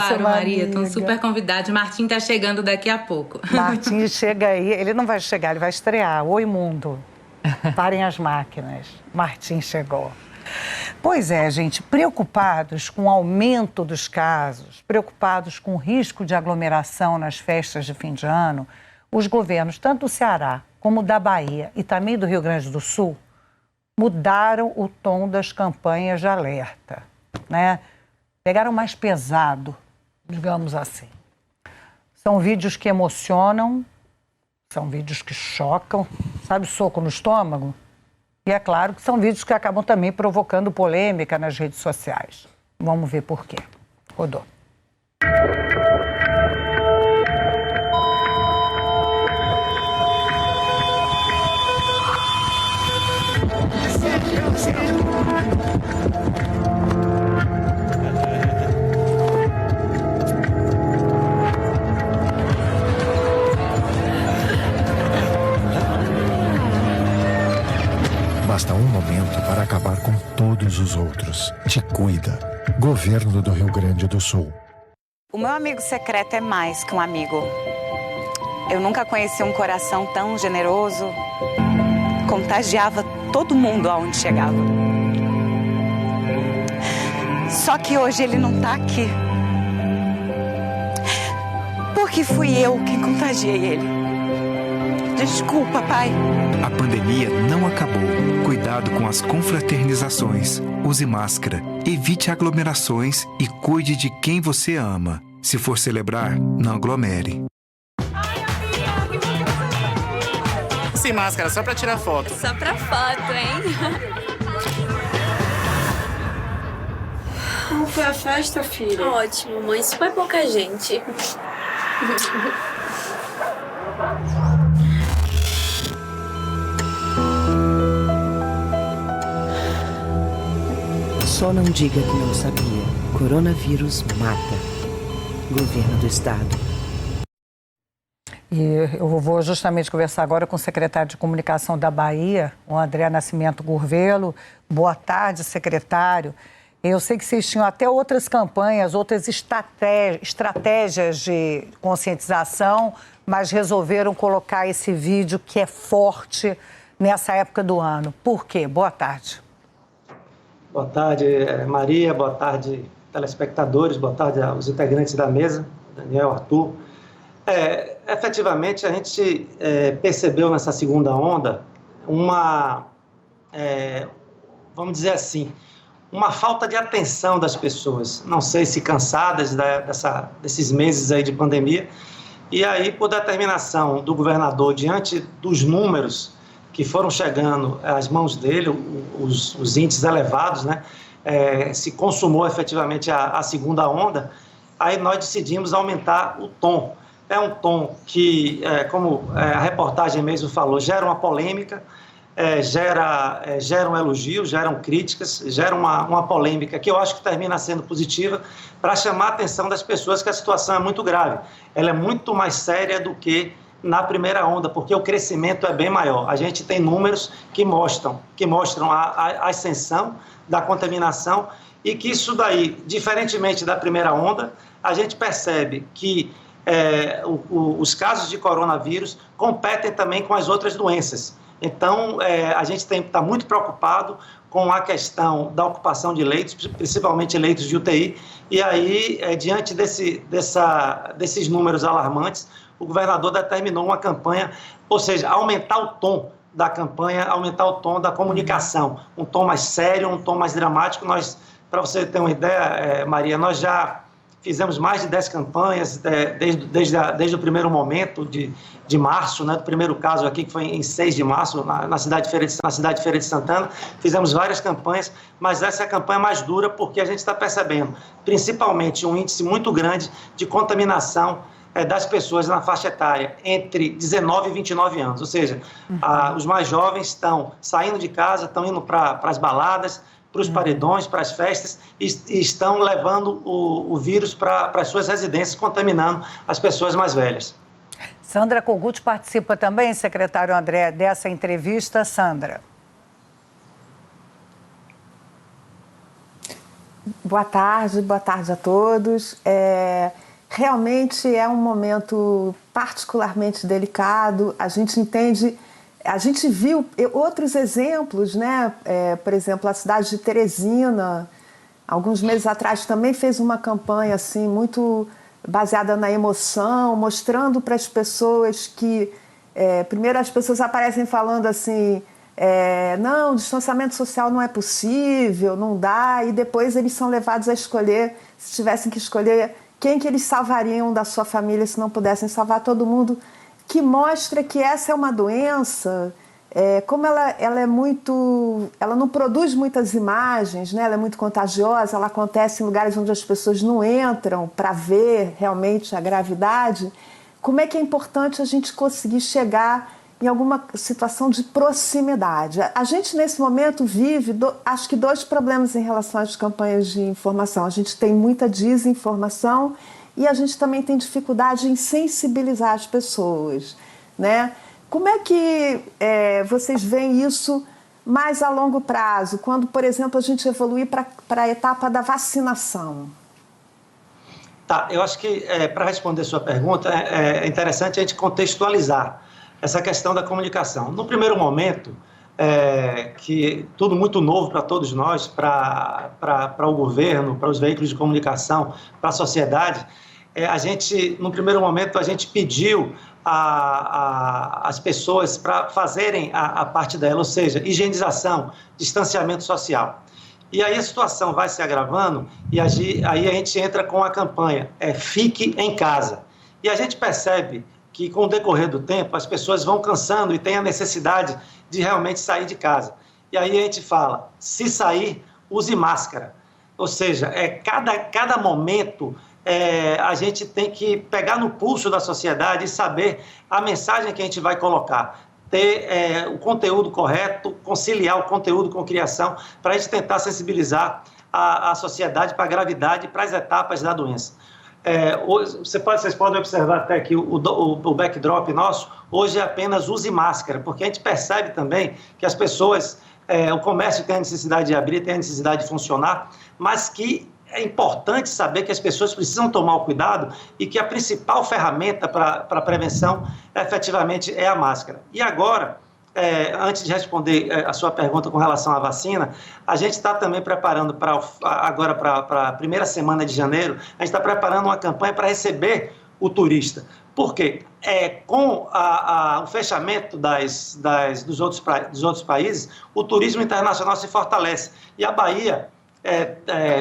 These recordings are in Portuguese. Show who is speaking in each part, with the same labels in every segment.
Speaker 1: Claro, Maria, estão super convidados. Martim está chegando daqui a pouco.
Speaker 2: Martim chega aí, ele não vai chegar, ele vai estrear. Oi, mundo. Parem as máquinas. Martim chegou. Pois é, gente, preocupados com o aumento dos casos, preocupados com o risco de aglomeração nas festas de fim de ano, os governos, tanto do Ceará como da Bahia e também do Rio Grande do Sul, mudaram o tom das campanhas de alerta, né? Pegaram mais pesado, digamos assim. São vídeos que emocionam, são vídeos que chocam, sabe, soco no estômago? E é claro que são vídeos que acabam também provocando polêmica nas redes sociais. Vamos ver por quê. Rodou.
Speaker 3: Basta um momento para acabar com todos os outros. Te cuida. Governo do Rio Grande do Sul.
Speaker 4: O meu amigo secreto é mais que um amigo. Eu nunca conheci um coração tão generoso. Contagiava todo mundo aonde chegava. Só que hoje ele não tá aqui. Porque fui eu quem contagiei ele. Desculpa, pai.
Speaker 5: A pandemia não acabou. Cuidado com as confraternizações. Use máscara, evite aglomerações e cuide de quem você ama. Se for celebrar, não aglomere.
Speaker 6: Sem máscara, só pra tirar foto.
Speaker 7: Só pra foto, hein?
Speaker 8: Como foi a festa, filha?
Speaker 7: Ótimo, mãe. Isso foi pouca gente.
Speaker 9: Só não diga que não sabia. Coronavírus mata. Governo do Estado.
Speaker 2: E eu vou justamente conversar agora com o secretário de Comunicação da Bahia, o André Nascimento Gurvelo. Boa tarde, secretário. Eu sei que vocês tinham até outras campanhas, outras estratégias de conscientização, mas resolveram colocar esse vídeo que é forte nessa época do ano. Por quê? Boa tarde.
Speaker 10: Boa tarde, Maria. Boa tarde, telespectadores. Boa tarde aos integrantes da mesa, Daniel, Arthur. Efetivamente, a gente percebeu nessa segunda onda vamos dizer assim, uma falta de atenção das pessoas. Não sei se cansadas desses meses aí de pandemia. E aí, por determinação do governador, diante dos números que foram chegando às mãos dele, os índices elevados, né? Se consumou efetivamente a segunda onda, aí nós decidimos aumentar o tom. É um tom que, como a reportagem mesmo falou, gera uma polêmica, geram elogios, geram críticas, gera uma polêmica que eu acho que termina sendo positiva para chamar a atenção das pessoas que a situação é muito grave. Ela é muito mais séria do que na primeira onda, porque o crescimento é bem maior. A gente tem números que mostram a ascensão da contaminação e que isso daí, diferentemente da primeira onda, a gente percebe que os casos de coronavírus competem também com as outras doenças. Então, a gente está muito preocupado com a questão da ocupação de leitos, principalmente leitos de UTI, e aí, diante desses números alarmantes, o governador determinou uma campanha, ou seja, aumentar o tom da campanha, aumentar o tom da comunicação, um tom mais sério, um tom mais dramático. Nós, para você ter uma ideia, Maria, nós já fizemos mais de 10 campanhas desde o primeiro momento de março, né, do primeiro caso aqui, que foi em 6 de março, na cidade de Feira de Santana. Fizemos várias campanhas, mas essa é a campanha mais dura porque a gente está percebendo, principalmente, um índice muito grande de contaminação das pessoas na faixa etária entre 19 e 29 anos. Ou seja, os mais jovens estão saindo de casa, estão indo para as baladas, para os paredões, para as festas, e estão levando o vírus para as suas residências, contaminando as pessoas mais velhas.
Speaker 2: Sandra Kogut participa também, secretário André, dessa entrevista. Sandra.
Speaker 8: boa tarde a todos. Realmente é um momento particularmente delicado. A gente entende, a gente viu outros exemplos, né? Por exemplo, a cidade de Teresina, alguns meses atrás, também fez uma campanha assim, muito baseada na emoção, mostrando para as pessoas que... primeiro as pessoas aparecem falando assim... não, o distanciamento social não é possível, não dá, e depois eles são levados a escolher, se tivessem que escolher quem que eles salvariam da sua família se não pudessem salvar todo mundo, que mostra que essa é uma doença, como ela é muito, ela não produz muitas imagens, né? Ela é muito contagiosa, ela acontece em lugares onde as pessoas não entram para ver realmente a gravidade. Como é que é importante a gente conseguir chegar em alguma situação de proximidade? A gente, nesse momento, vive, acho que 2 problemas em relação às campanhas de informação. A gente tem muita desinformação e a gente também tem dificuldade em sensibilizar as pessoas, né? Como é que vocês veem isso mais a longo prazo, quando, por exemplo, a gente evoluir para a etapa da vacinação?
Speaker 10: Tá, eu acho que, para responder sua pergunta, é interessante a gente contextualizar essa questão da comunicação. No primeiro momento, que tudo muito novo para todos nós, para o governo, para os veículos de comunicação, para a sociedade, no primeiro momento, a gente pediu às pessoas para fazerem a parte dela, ou seja, higienização, distanciamento social. E aí a situação vai se agravando e aí a gente entra com a campanha Fique em Casa. E a gente percebe que com o decorrer do tempo as pessoas vão cansando e tem a necessidade de realmente sair de casa. E aí a gente fala, se sair, use máscara. Ou seja, cada momento a gente tem que pegar no pulso da sociedade e saber a mensagem que a gente vai colocar. Ter o conteúdo correto, conciliar o conteúdo com criação, para a gente tentar sensibilizar a sociedade para a gravidade e para as etapas da doença. Vocês podem observar até que o backdrop nosso hoje é apenas use máscara, porque a gente percebe também que as pessoas, o comércio tem a necessidade de abrir, tem a necessidade de funcionar, mas que é importante saber que as pessoas precisam tomar o cuidado e que a principal ferramenta para a prevenção efetivamente é a máscara. E agora, antes de responder a sua pergunta com relação à vacina, a gente está também preparando agora para a primeira semana de janeiro, a gente está preparando uma campanha para receber o turista. Por quê? Com o fechamento dos outros países, o turismo internacional se fortalece. E a Bahia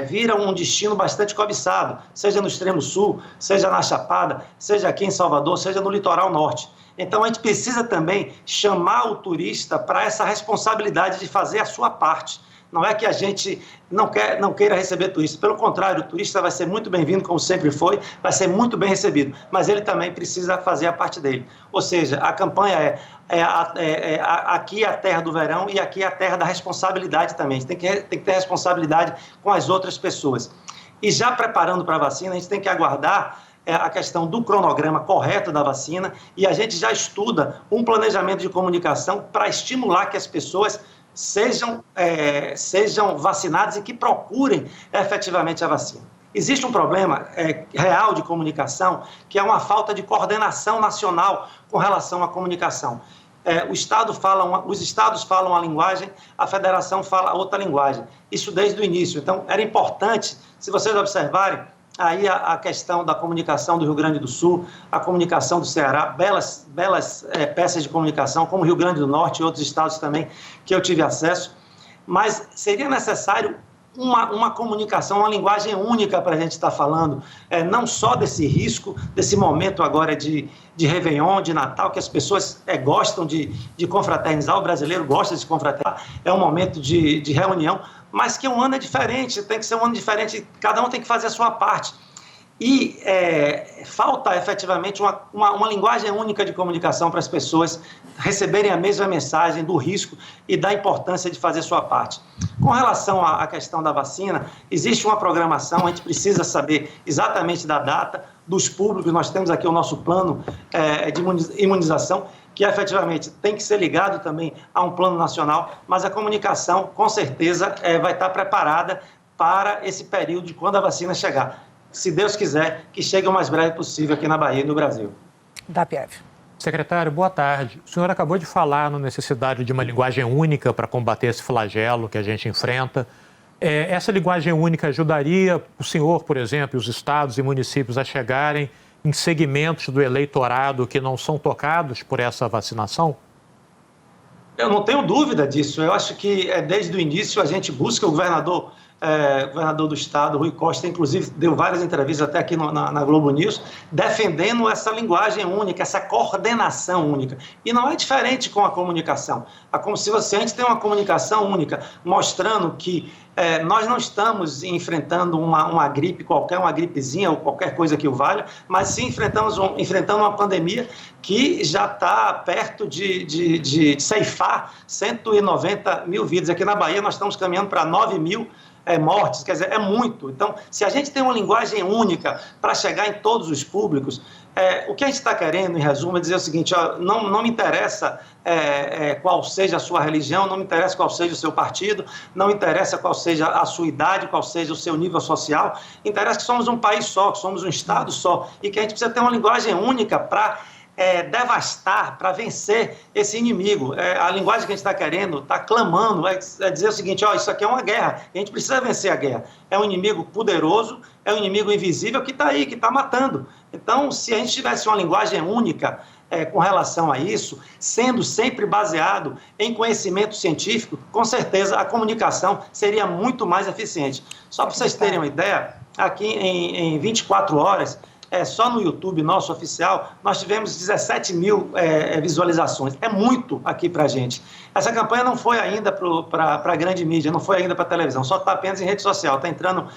Speaker 10: vira um destino bastante cobiçado, seja no extremo sul, seja na Chapada, seja aqui em Salvador, seja no litoral norte. Então, a gente precisa também chamar o turista para essa responsabilidade de fazer a sua parte. Não é que a gente não queira receber turista. Pelo contrário, o turista vai ser muito bem-vindo, como sempre foi, vai ser muito bem recebido. Mas ele também precisa fazer a parte dele. Ou seja, a campanha aqui é a terra do verão e aqui é a terra da responsabilidade também. A gente tem que ter responsabilidade com as outras pessoas. E já preparando para a vacina, a gente tem que aguardar a questão do cronograma correto da vacina e a gente já estuda um planejamento de comunicação para estimular que as pessoas sejam vacinadas e que procurem efetivamente a vacina. Existe um problema real de comunicação, que é uma falta de coordenação nacional com relação à comunicação. Os estados falam uma linguagem, a federação fala outra linguagem. Isso desde o início. Então, era importante, se vocês observarem, aí a questão da comunicação do Rio Grande do Sul, a comunicação do Ceará, belas peças de comunicação, como Rio Grande do Norte e outros estados também, que eu tive acesso, mas seria necessário uma comunicação, uma linguagem única para a gente estar falando, não só desse risco, desse momento agora de Réveillon, de Natal, que as pessoas gostam de confraternizar, o brasileiro gosta de confraternizar, é um momento de reunião, mas que um ano é diferente, tem que ser um ano diferente, cada um tem que fazer a sua parte. E falta efetivamente uma linguagem única de comunicação para as pessoas receberem a mesma mensagem do risco e da importância de fazer sua parte. Com relação à questão da vacina, existe uma programação, a gente precisa saber exatamente da data, dos públicos, nós temos aqui o nosso plano de imunização, que efetivamente tem que ser ligado também a um plano nacional, mas a comunicação, com certeza, vai estar preparada para esse período de quando a vacina chegar. Se Deus quiser, que chegue o mais breve possível aqui na Bahia e no Brasil.
Speaker 2: Da Pieve.
Speaker 11: Secretário, boa tarde. O senhor acabou de falar na necessidade de uma linguagem única para combater esse flagelo que a gente enfrenta. Essa linguagem única ajudaria o senhor, por exemplo, e os estados e municípios a chegarem em segmentos do eleitorado que não são tocados por essa vacinação?
Speaker 10: Eu não tenho dúvida disso. Eu acho que desde o início a gente busca o governador do estado, Rui Costa, inclusive deu várias entrevistas até aqui na Globo News, defendendo essa linguagem única, essa coordenação única. E não é diferente com a comunicação. Se a gente tem uma comunicação única, mostrando que nós não estamos enfrentando uma gripe qualquer, uma gripezinha ou qualquer coisa que o valha, mas sim enfrentando uma pandemia que já está perto de ceifar 190 mil vidas. Aqui na Bahia nós estamos caminhando para 9 mil mortes, quer dizer, é muito. Então, se a gente tem uma linguagem única para chegar em todos os públicos, o que a gente está querendo, em resumo, é dizer o seguinte: não me interessa qual seja a sua religião, não me interessa qual seja o seu partido, não me interessa qual seja a sua idade, qual seja o seu nível social, interessa que somos um país só, que somos um estado só, e que a gente precisa ter uma linguagem única para devastar, para vencer esse inimigo. A linguagem que a gente está querendo, está clamando, é dizer o seguinte: isso aqui é uma guerra, e a gente precisa vencer a guerra. É um inimigo poderoso, é um inimigo invisível que está aí, que está matando. Então, se a gente tivesse uma linguagem única com relação a isso, sendo sempre baseado em conhecimento científico, com certeza a comunicação seria muito mais eficiente. Só para vocês terem uma ideia, aqui em 24 horas, só no YouTube nosso oficial, nós tivemos 17 mil visualizações. É muito aqui para a gente. Essa campanha não foi ainda para a grande mídia, não foi ainda para a televisão, só está apenas em rede social, está entrando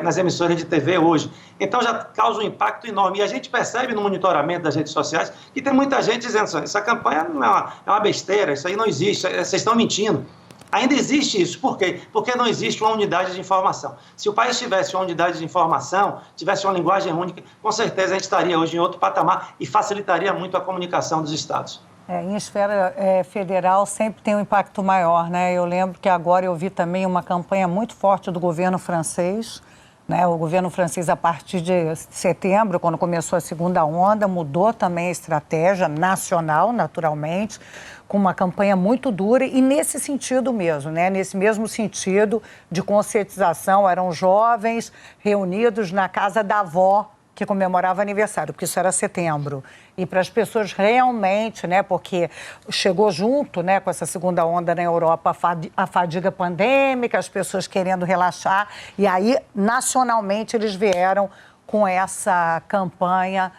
Speaker 10: nas emissoras de TV hoje. Então já causa um impacto enorme. E a gente percebe no monitoramento das redes sociais que tem muita gente dizendo assim: essa campanha não é uma besteira, isso aí não existe, vocês estão mentindo. Ainda existe isso. Por quê? Porque não existe uma unidade de informação. Se o país tivesse uma unidade de informação, tivesse uma linguagem única, com certeza a gente estaria hoje em outro patamar e facilitaria muito a comunicação dos estados.
Speaker 2: Em esfera federal sempre tem um impacto maior, né? Eu lembro que agora eu vi também uma campanha muito forte do governo francês, né? O governo francês, a partir de setembro, quando começou a segunda onda, mudou também a estratégia nacional, naturalmente, com uma campanha muito dura e nesse sentido mesmo, né? Nesse mesmo sentido de conscientização. Eram jovens reunidos na casa da avó que comemorava aniversário, porque isso era setembro. E para as pessoas realmente, né? Porque chegou junto, né, com essa segunda onda na Europa a fadiga pandêmica, as pessoas querendo relaxar. E aí, nacionalmente, eles vieram com essa campanha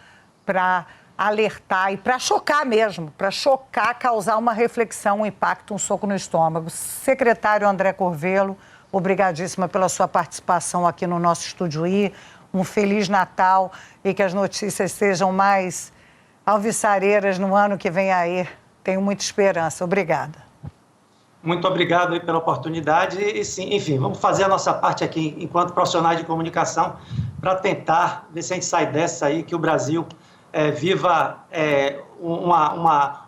Speaker 2: para alertar e para chocar mesmo, para chocar, causar uma reflexão, um impacto, um soco no estômago. Secretário André Corvelo, obrigadíssima pela sua participação aqui no nosso Estúdio I. Um Feliz Natal e que as notícias sejam mais alvissareiras no ano que vem aí. Tenho muita esperança. Obrigada.
Speaker 10: Muito obrigado aí pela oportunidade e sim, enfim, vamos fazer a nossa parte aqui enquanto profissionais de comunicação para tentar ver se a gente sai dessa aí, que o Brasil viva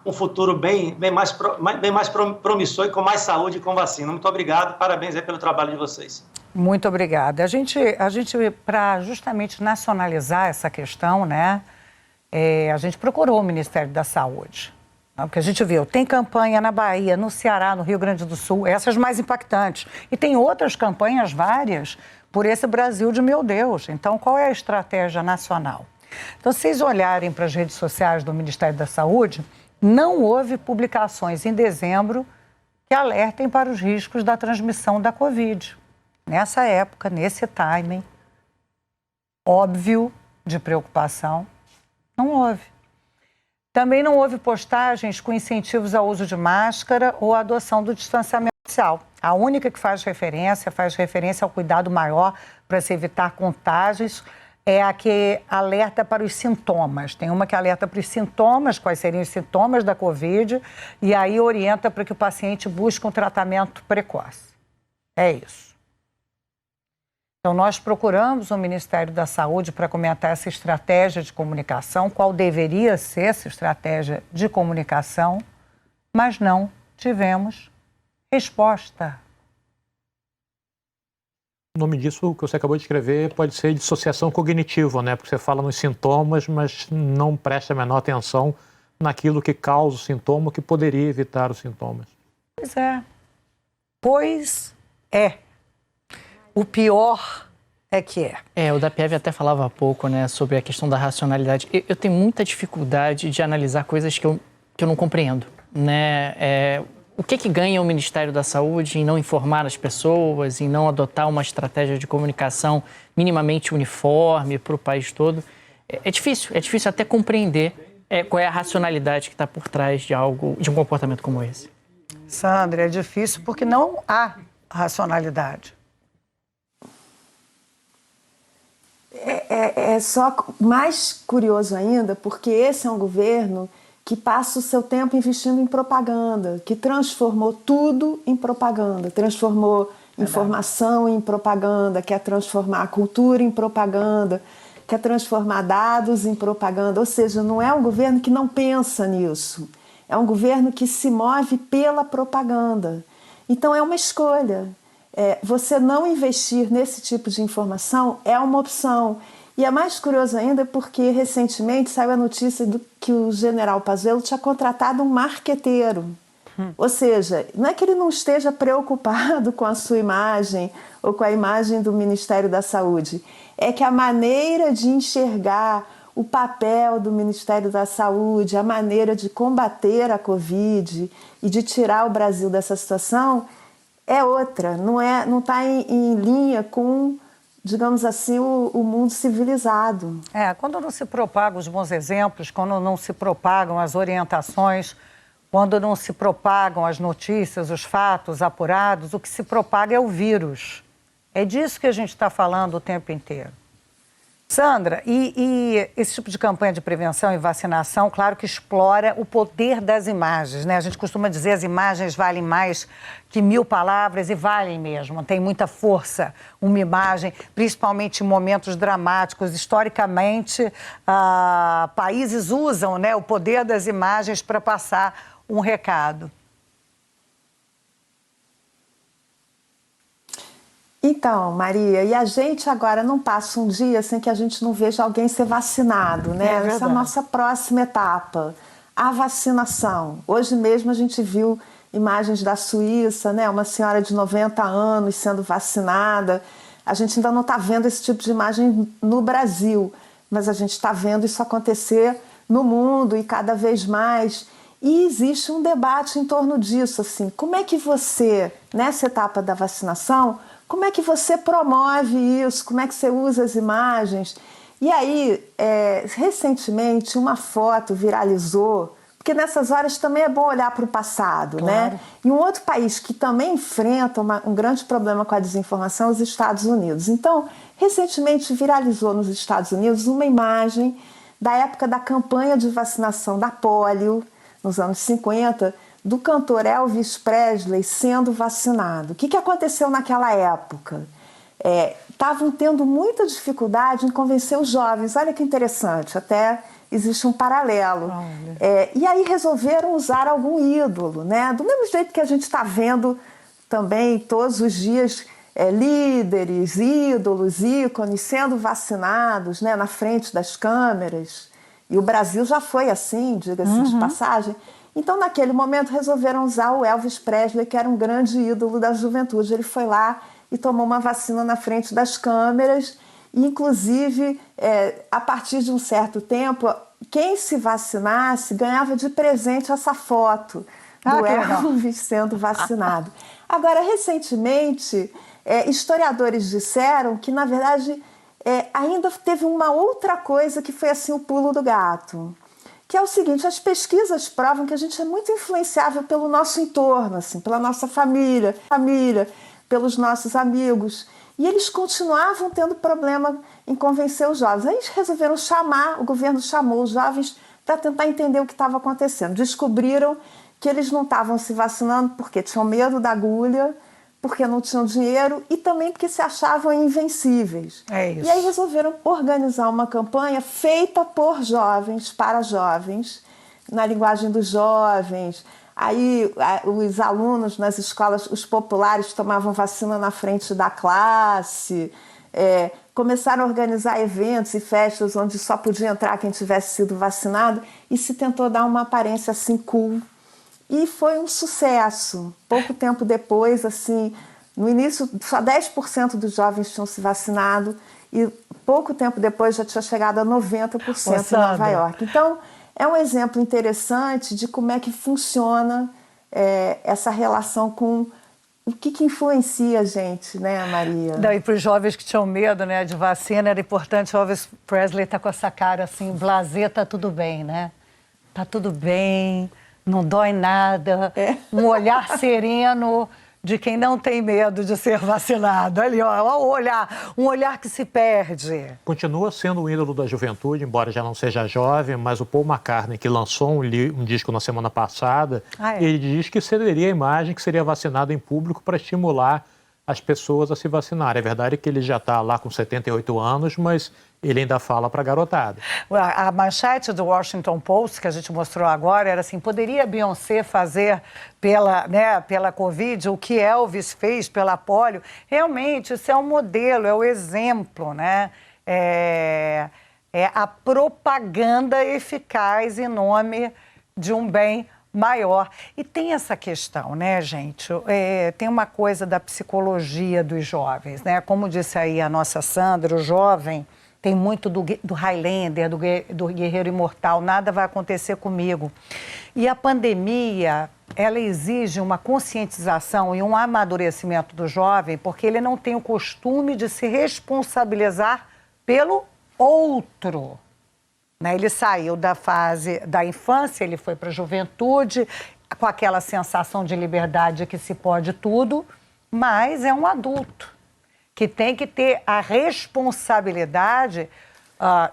Speaker 10: um futuro bem mais promissor e com mais saúde e com vacina. Muito obrigado, parabéns aí pelo trabalho de vocês.
Speaker 2: Muito obrigada. A gente para justamente nacionalizar essa questão, né, a gente procurou o Ministério da Saúde. Porque a gente viu, tem campanha na Bahia, no Ceará, no Rio Grande do Sul, essas mais impactantes. E tem outras campanhas, várias, por esse Brasil de meu Deus. Então, qual é a estratégia nacional? Então, se vocês olharem para as redes sociais do Ministério da Saúde, não houve publicações em dezembro que alertem para os riscos da transmissão da Covid. Nessa época, nesse timing óbvio de preocupação, não houve. Também não houve postagens com incentivos ao uso de máscara ou à adoção do distanciamento social. A única que faz referência ao cuidado maior para se evitar contágios é a que alerta para os sintomas. Tem uma que alerta para os sintomas, quais seriam os sintomas da Covid, e aí orienta para que o paciente busque um tratamento precoce. É isso. Então, nós procuramos o Ministério da Saúde para comentar essa estratégia de comunicação, qual deveria ser essa estratégia de comunicação, mas não tivemos resposta.
Speaker 11: O nome disso, que você acabou de escrever, pode ser dissociação cognitiva, né? Porque você fala nos sintomas, mas não presta a menor atenção naquilo que causa o sintoma, que poderia evitar os sintomas.
Speaker 2: Pois é. Pois é. O pior é que é.
Speaker 12: O DAPIEV até falava há pouco, né, sobre a questão da racionalidade. Eu tenho muita dificuldade de analisar coisas que eu não compreendo, né? O que ganha o Ministério da Saúde em não informar as pessoas, em não adotar uma estratégia de comunicação minimamente uniforme para o país todo? É difícil até compreender qual é a racionalidade que está por trás de um comportamento como esse.
Speaker 2: Sandra, é difícil porque não há racionalidade.
Speaker 8: É só mais curioso ainda, porque esse é um governo que passa o seu tempo investindo em propaganda, que transformou tudo em propaganda, transformou informação em propaganda, quer transformar a cultura em propaganda, quer transformar dados em propaganda. Ou seja, não é um governo que não pensa nisso, é um governo que se move pela propaganda. Então é uma escolha. Você não investir nesse tipo de informação é uma opção. E é mais curioso ainda porque recentemente saiu a notícia que o general Pazuello tinha contratado um marqueteiro. Ou seja, não é que ele não esteja preocupado com a sua imagem ou com a imagem do Ministério da Saúde, é que a maneira de enxergar o papel do Ministério da Saúde, a maneira de combater a Covid e de tirar o Brasil dessa situação é outra, não está em linha com, digamos assim, o mundo civilizado.
Speaker 2: Quando não se propagam os bons exemplos, quando não se propagam as orientações, quando não se propagam as notícias, os fatos apurados, o que se propaga é o vírus. É disso que a gente está falando o tempo inteiro. Sandra, e esse tipo de campanha de prevenção e vacinação, claro que explora o poder das imagens, né? A gente costuma dizer as imagens valem mais que 1000 palavras e valem mesmo, tem muita força uma imagem, principalmente em momentos dramáticos. Historicamente, países usam, né, o poder das imagens para passar um recado.
Speaker 8: Então, Maria, e a gente agora não passa um dia sem que a gente não veja alguém ser vacinado, né? Essa é a nossa próxima etapa, a vacinação. Hoje mesmo a gente viu imagens da Suíça, né? Uma senhora de 90 anos sendo vacinada. A gente ainda não está vendo esse tipo de imagem no Brasil, mas a gente está vendo isso acontecer no mundo e cada vez mais. E existe um debate em torno disso, assim, como é que você, nessa etapa da vacinação, como é que você promove isso? Como é que você usa as imagens? E aí, recentemente, uma foto viralizou, porque nessas horas também é bom olhar para o passado, claro, né? E um outro país que também enfrenta um grande problema com a desinformação é os Estados Unidos. Então, recentemente viralizou nos Estados Unidos uma imagem da época da campanha de vacinação da polio, nos anos 50, do cantor Elvis Presley sendo vacinado. O que aconteceu naquela época? Estavam tendo muita dificuldade em convencer os jovens. Olha que interessante, até existe um paralelo. E aí resolveram usar algum ídolo, né? Do mesmo jeito que a gente está vendo também todos os dias líderes, ídolos, ícones sendo vacinados, né, na frente das câmeras. E o Brasil já foi assim, diga-se de passagem. Então, naquele momento, resolveram usar o Elvis Presley, que era um grande ídolo da juventude. Ele foi lá e tomou uma vacina na frente das câmeras. E, inclusive, a partir de um certo tempo, quem se vacinasse ganhava de presente essa foto do Elvis sendo vacinado. Agora, recentemente, historiadores disseram que, na verdade, ainda teve uma outra coisa que foi assim o pulo do gato. Que é o seguinte, as pesquisas provam que a gente é muito influenciável pelo nosso entorno, assim, pela nossa família, pelos nossos amigos. E eles continuavam tendo problema em convencer os jovens. Aí eles resolveram o governo chamou os jovens para tentar entender o que estava acontecendo. Descobriram que eles não estavam se vacinando porque tinham medo da agulha, porque não tinham dinheiro e também porque se achavam invencíveis. E aí resolveram organizar uma campanha feita por jovens, para jovens, na linguagem dos jovens, Aí os alunos nas escolas, os populares, tomavam vacina na frente da classe. Começaram a organizar eventos e festas onde só podia entrar quem tivesse sido vacinado e se tentou dar uma aparência assim cool. E foi um sucesso. Pouco tempo depois, assim, no início só 10% dos jovens tinham se vacinado e pouco tempo depois já tinha chegado a 90% em Nova York. Então, é um exemplo interessante de como é que funciona essa relação com o que influencia a gente, né, Maria?
Speaker 2: E para os jovens que tinham medo, né, de vacina, era importante. O Elvis Presley estar com essa cara assim, blasé, tá tudo bem, né? Tá tudo bem, não dói nada. Um olhar sereno de quem não tem medo de ser vacinado. Ali, ó, o olhar, um olhar que se perde.
Speaker 11: Continua sendo um ídolo da juventude, embora já não seja jovem, mas o Paul McCartney, que lançou um disco na semana passada, ele diz que cederia a imagem que seria vacinado em público para estimular as pessoas a se vacinar. É verdade que ele já está lá com 78 anos, mas ele ainda fala para a garotada.
Speaker 2: A manchete do Washington Post, que a gente mostrou agora, era assim, poderia Beyoncé fazer pela Covid o que Elvis fez pela polio? Realmente, isso é um modelo, é o exemplo, né? É a propaganda eficaz em nome de um bem maior. E tem essa questão, né, gente? Tem uma coisa da psicologia dos jovens, né? Como disse aí a nossa Sandra, o jovem tem muito do Highlander, do Guerreiro Imortal, nada vai acontecer comigo. E a pandemia, ela exige uma conscientização e um amadurecimento do jovem, porque ele não tem o costume de se responsabilizar pelo outro. Ele saiu da fase da infância, ele foi para a juventude, com aquela sensação de liberdade que se pode tudo, mas é um adulto que tem que ter a responsabilidade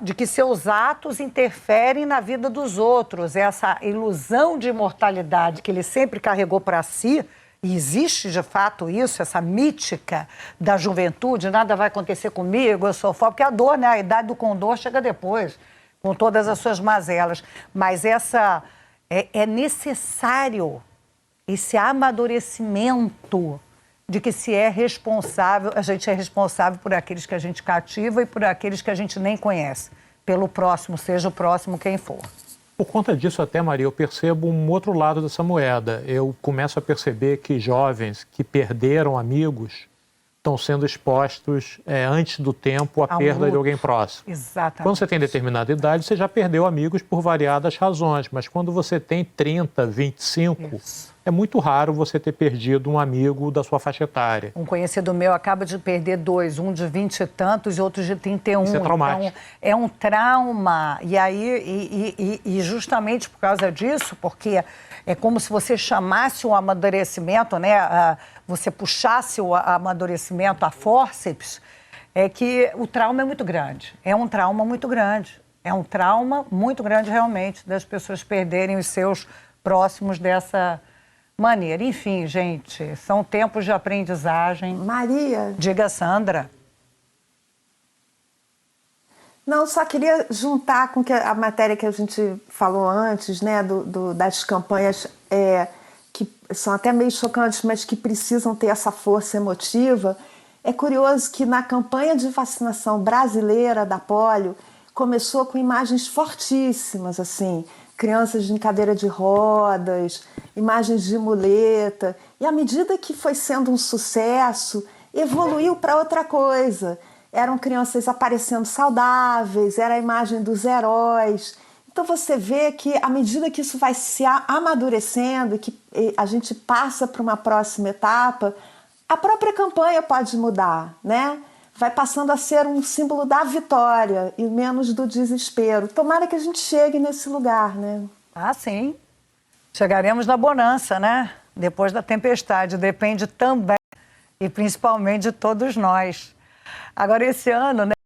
Speaker 2: de que seus atos interferem na vida dos outros. Essa ilusão de imortalidade que ele sempre carregou para si, e existe de fato isso, essa mítica da juventude, nada vai acontecer comigo, eu sou forte, porque a dor, né? A idade do condor chega depois, com todas as suas mazelas. Mas é necessário esse amadurecimento de que se é responsável, a gente é responsável por aqueles que a gente cativa e por aqueles que a gente nem conhece. Pelo próximo, seja o próximo quem for.
Speaker 11: Por conta disso até, Maria, eu percebo um outro lado dessa moeda. Eu começo a perceber que jovens que perderam amigos estão sendo expostos antes do tempo à perda de alguém próximo.
Speaker 2: Exatamente.
Speaker 11: Quando você tem determinada idade, você já perdeu amigos por variadas razões, mas quando você tem 30, 25, é muito raro você ter perdido um amigo da sua faixa etária.
Speaker 2: Um conhecido meu acaba de perder 2, um de 20 e tantos e outro de 31.
Speaker 11: Isso é traumático.
Speaker 2: Então, é um trauma. E aí, justamente por causa disso, porque é como se você chamasse o amadurecimento, né? Você puxasse o amadurecimento a fórceps, é que o trauma é muito grande. É um trauma muito grande. É um trauma muito grande, realmente, das pessoas perderem os seus próximos dessa maneira. Enfim, gente, são tempos de aprendizagem.
Speaker 8: Maria.
Speaker 2: Diga, Sandra.
Speaker 8: Não, só queria juntar com a matéria que a gente falou antes, né, das campanhas que são até meio chocantes, mas que precisam ter essa força emotiva. É curioso que na campanha de vacinação brasileira da polio começou com imagens fortíssimas, assim, crianças em cadeira de rodas, imagens de muleta. E à medida que foi sendo um sucesso, evoluiu para outra coisa. Eram crianças aparecendo saudáveis, era a imagem dos heróis. Então você vê que à medida que isso vai se amadurecendo e que a gente passa para uma próxima etapa, a própria campanha pode mudar, né? Vai passando a ser um símbolo da vitória e menos do desespero. Tomara que a gente chegue nesse lugar, né?
Speaker 2: Ah, sim. Chegaremos na bonança, né? Depois da tempestade. Depende também e principalmente de todos nós. Agora, esse ano, né?